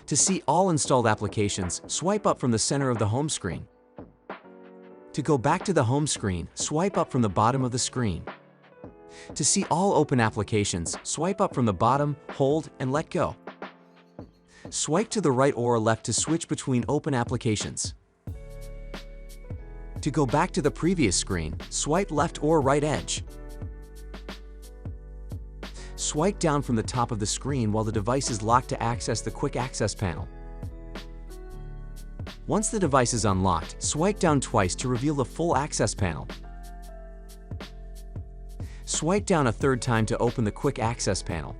To see all installed applications, swipe up from the center of the home screen. To go back to the home screen, swipe up from the bottom of the screen. To see all open applications, swipe up from the bottom, hold, and let go. Swipe to the right or left to switch between open applications. To go back to the previous screen, swipe left or right edge. Swipe down from the top of the screen while the device is locked to access the Quick Access panel. Once the device is unlocked, swipe down twice to reveal the full access panel. Swipe down a third time to open the Quick Access panel.